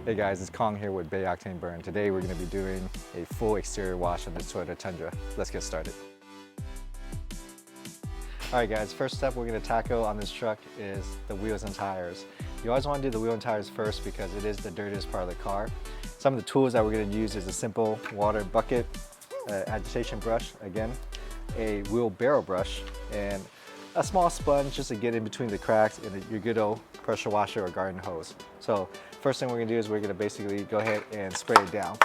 Hey guys, it's Cong here with Bay Octane Burn. Today we're going to be doing a full exterior wash on this Toyota Tundra. Let's get started. Alright guys, first step we're going to tackle on this truck is the wheels and tires. You always want to do the wheel and tires first because it is the dirtiest part of the car. Some of the tools that we're going to use is a simple water bucket, agitation brush, again, a wheelbarrow brush, and a small sponge just to get in between the cracks, and your good old pressure washer or garden hose. So first thing we're gonna do is we're gonna basically go ahead and spray it down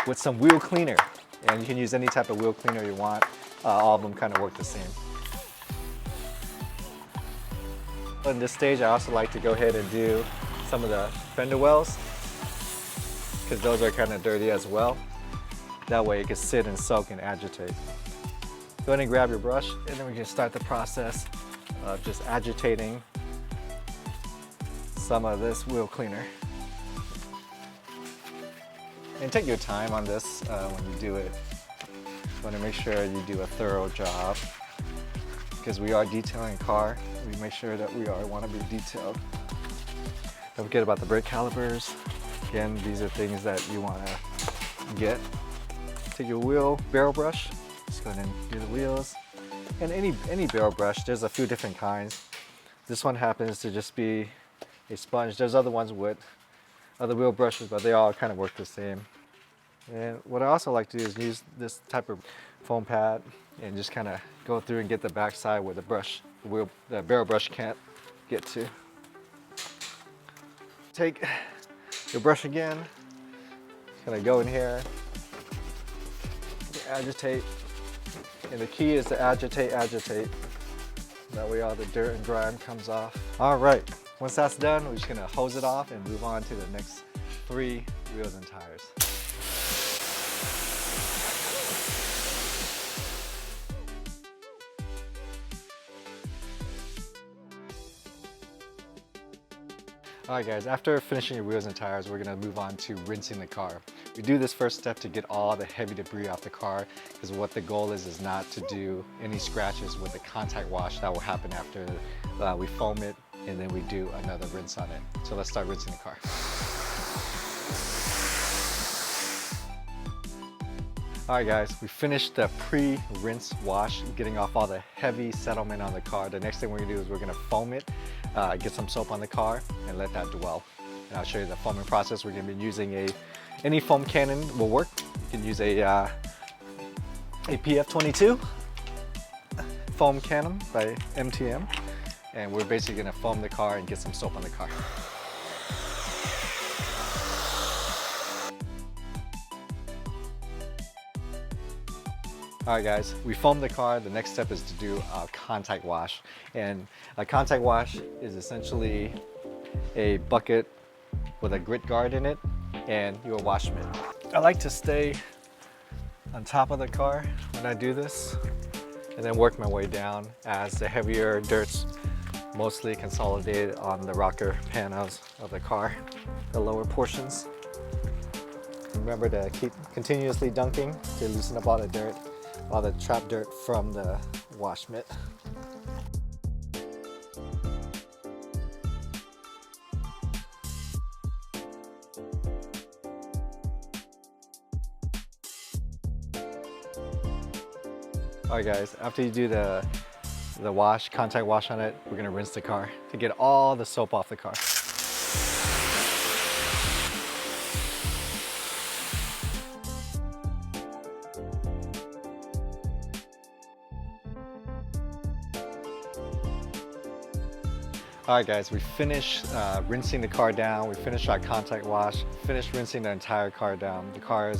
with some wheel cleaner. And you can use any type of wheel cleaner you want. All of them kind of work the same. In this stage, I also like to go ahead and do some of the fender wells because those are kind of dirty as well. That way it can sit and soak and agitate. Go ahead and grab your brush, and then we can start the process of just agitating some of this wheel cleaner. And take your time on this when you do it. You want to make sure you do a thorough job because we are detailing a car. We make sure that we want to be detailed. Don't forget about the brake calipers. Again, these are things that you want to get. Take your wheel barrel brush. Just go ahead and do the wheels. And any barrel brush, there's a few different kinds. This one happens to just be a sponge. There's other ones with other wheel brushes, but they all kind of work the same. And what I also like to do is use this type of foam pad and just kind of go through and get the back side where the barrel brush can't get to. Take your brush again, kind of go in here, agitate. And the key is to agitate. That way all the dirt and grime comes off. All right, once that's done, we're just gonna hose it off and move on to the next 3 wheels and tires. All right guys, after finishing your wheels and tires, we're gonna move on to rinsing the car. We do this first step to get all the heavy debris off the car because what the goal is not to do any scratches with the contact wash that will happen after we foam it and then we do another rinse on it. So let's start rinsing the car. All right guys, we finished the pre-rinse wash, getting off all the heavy settlement on the car. The next thing we're gonna do is we're gonna foam it, get some soap on the car and let that dwell. And I'll show you the foaming process. We're gonna be using any foam cannon will work. You can use a PF22 foam cannon by MTM. And we're basically gonna foam the car and get some soap on the car. All right guys, we foamed the car. The next step is to do a contact wash. And a contact wash is essentially a bucket with a grit guard in it and your wash mitt. I like to stay on top of the car when I do this and then work my way down as the heavier dirt's mostly consolidated on the rocker panels of the car, the lower portions. Remember to keep continuously dunking to loosen up all the dirt, all the trapped dirt from the wash mitt. All right guys, after you do the wash, contact wash on it, we're gonna rinse the car to get all the soap off the car. All right guys, we finished rinsing the car down. We finished our contact wash, finished rinsing the entire car down. The car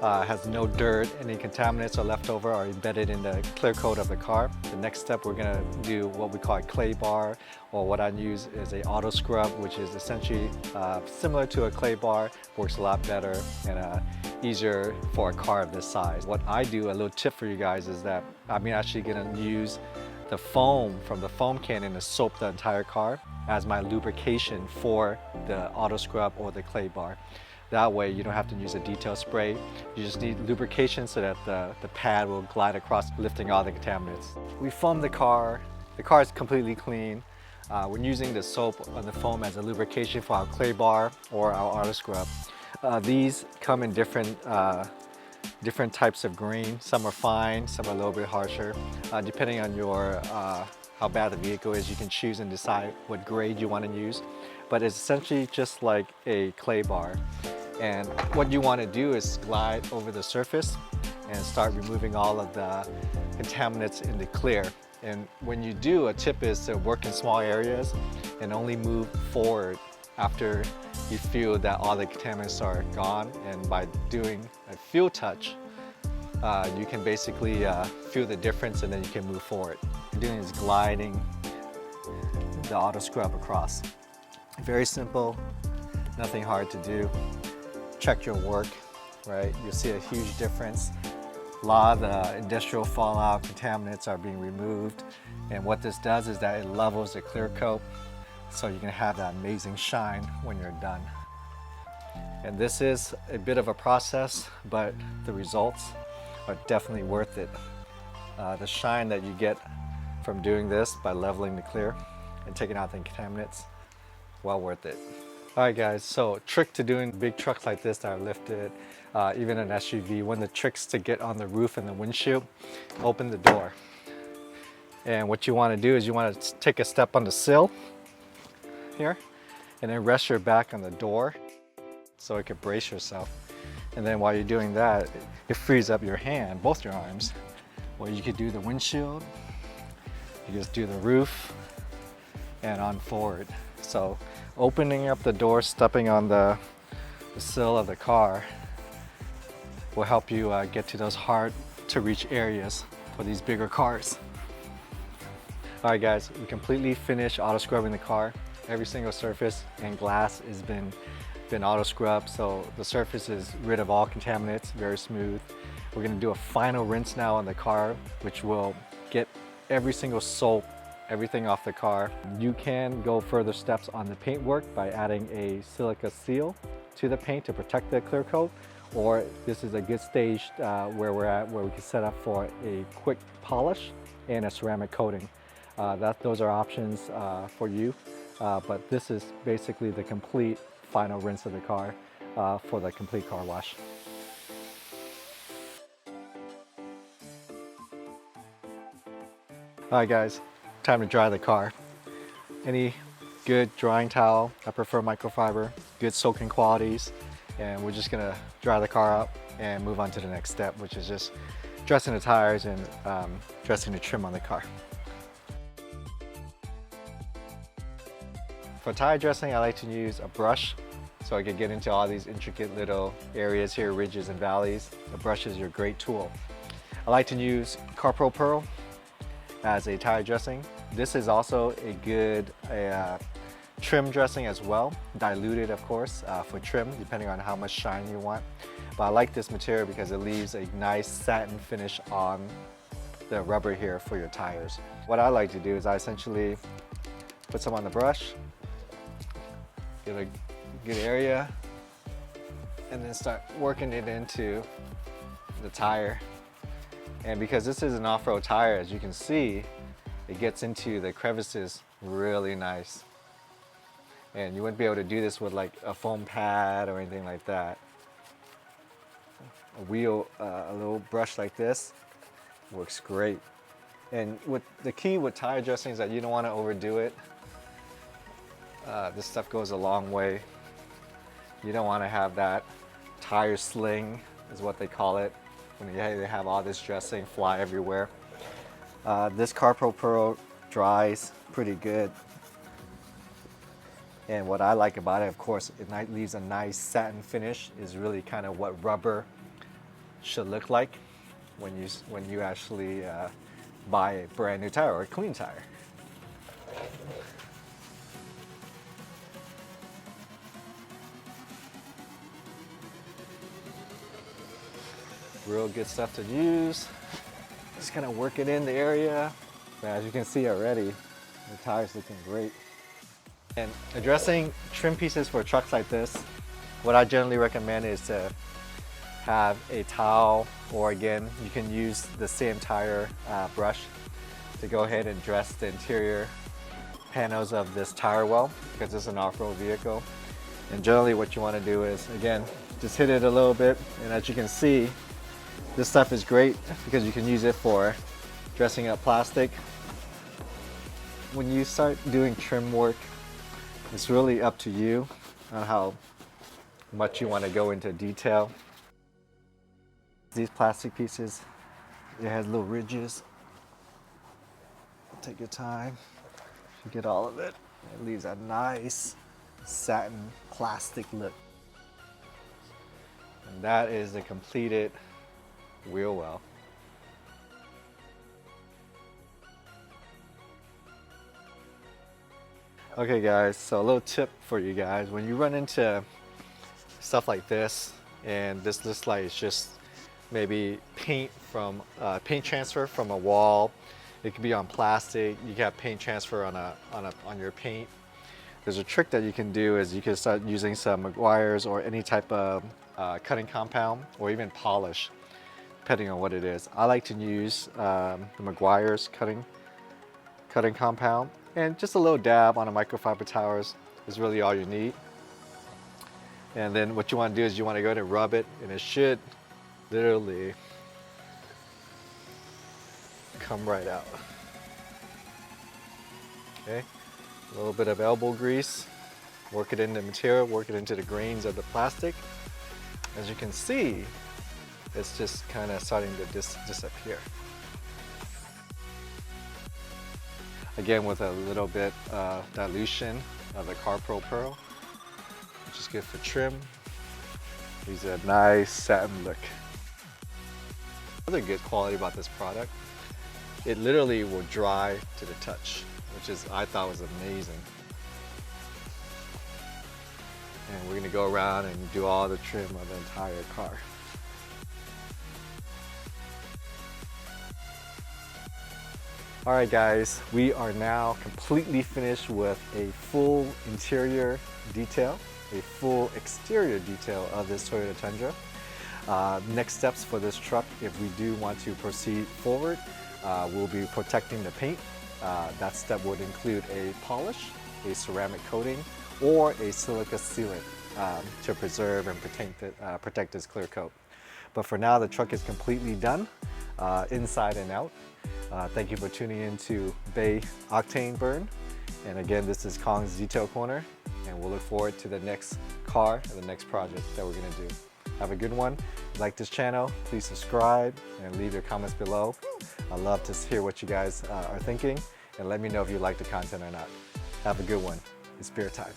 has no dirt, any contaminants or leftover are embedded in the clear coat of the car. The next step, we're gonna do what we call a clay bar, or what I use is a auto scrub, which is essentially similar to a clay bar, works a lot better and easier for a car of this size. What I do, a little tip for you guys, is that I'm actually gonna use the foam from the foam cannon to soap the entire car as my lubrication for the auto scrub or the clay bar. That way you don't have to use a detail spray. You just need lubrication so that the pad will glide across, lifting all the contaminants. We foamed the car. The car is completely clean. We're using the soap on the foam as a lubrication for our clay bar or our auto scrub. These come in different types of grain. Some are fine, some are a little bit harsher. Depending on your how bad the vehicle is, you can choose and decide what grade you want to use. But it's essentially just like a clay bar. And what you want to do is glide over the surface and start removing all of the contaminants in the clear. And when you do, a tip is to work in small areas and only move forward after you feel that all the contaminants are gone. And by doing a feel touch, you can basically feel the difference and then you can move forward. What you're doing is gliding the auto scrub across. Very simple, nothing hard to do. Check your work, right? You'll see a huge difference. A lot of the industrial fallout contaminants are being removed, and what this does is that it levels the clear coat so you can have that amazing shine when you're done. And this is a bit of a process, but the results are definitely worth it. The shine that you get from doing this by leveling the clear and taking out the contaminants, well worth it. All right guys, so trick to doing big trucks like this that are lifted, even an SUV, one of the tricks to get on the roof and the windshield, open the door. And what you want to do is you want to take a step on the sill here and then rest your back on the door so it can brace yourself. And then while you're doing that, it frees up your hand, both your arms. Or you could do the windshield, you just do the roof and on forward. So opening up the door, stepping on the sill of the car will help you get to those hard to reach areas for these bigger cars. All right guys, we completely finished auto scrubbing the car. Every single surface and glass has been auto scrubbed, so the surface is rid of all contaminants, very smooth. We're gonna do a final rinse now on the car, which will get every single soap, everything off the car. You can go further steps on the paint work by adding a silica seal to the paint to protect the clear coat, or this is a good stage where we're at, where we can set up for a quick polish and a ceramic coating. Those are options for you, but this is basically the complete final rinse of the car for the complete car wash. All right guys, time to dry the car. Any good drying towel, I prefer microfiber, good soaking qualities, and we're just gonna dry the car up and move on to the next step, which is just dressing the tires and dressing the trim on the car. For tire dressing, I like to use a brush so I can get into all these intricate little areas here, ridges and valleys. The brush is your great tool. I like to use Carpro Pearl as a tire dressing. This is also a good trim dressing as well, diluted of course for trim depending on how much shine you want. But I like this material because it leaves a nice satin finish on the rubber here for your tires. What I like to do is I essentially put some on the brush, get a good area, and then start working it into the tire. And because this is an off-road tire, as you can see, it gets into the crevices really nice. And you wouldn't be able to do this with like a foam pad or anything like that. A little brush like this works great. And the key with tire dressing is that you don't want to overdo it. This stuff goes a long way. You don't want to have that tire sling, is what they call it, when they have all this dressing fly everywhere. This Carpro Pearl dries pretty good. And what I like about it, of course, it leaves a nice satin finish, is really kind of what rubber should look like when you actually buy a brand new tire or a clean tire. Real good stuff to use. Just kind of work it in the area. But as you can see already, the tire's looking great. And addressing trim pieces for trucks like this, what I generally recommend is to have a towel, or again, you can use the same tire brush to go ahead and dress the interior panels of this tire well because it's an off-road vehicle. And generally what you want to do is, again, just hit it a little bit, and as you can see, this stuff is great because you can use it for dressing up plastic. When you start doing trim work, it's really up to you on how much you want to go into detail. These plastic pieces, it has little ridges. Take your time. You get all of it. It leaves a nice satin plastic look. And that is the completed wheel well. Okay guys, so a little tip for you guys. When you run into stuff like this, and this looks like it's just maybe paint transfer from a wall. It could be on plastic. You can have paint transfer on your paint. There's a trick that you can do is you can start using some Meguiar's or any type of cutting compound or even polish, depending on what it is. I like to use the Meguiar's cutting compound, and just a little dab on a microfiber towels is really all you need. And then what you want to do is you want to go ahead and rub it, and it should literally come right out. Okay, a little bit of elbow grease, work it into the material, work it into the grains of the plastic. As you can see, it's just kind of starting to disappear. Again, with a little bit dilution of the Car-Pro Pearl, which is good for trim. Gives it a nice satin look. Another good quality about this product, it literally will dry to the touch, which I thought was amazing. And we're gonna go around and do all the trim of the entire car. All right guys, we are now completely finished with a full interior detail, a full exterior detail of this Toyota Tundra. Next steps for this truck, if we do want to proceed forward, we'll be protecting the paint. That step would include a polish, a ceramic coating, or a silica sealant to preserve and protect this clear coat. But for now, the truck is completely done, inside and out. Thank you for tuning in to Bay Octane Burn. And again, this is Cong's Detail Corner, and we'll look forward to the next car and the next project that we're gonna do. Have a good one. If you like this channel, please subscribe and leave your comments below. I'd love to hear what you guys are thinking, and let me know if you like the content or not. Have a good one. It's beer time.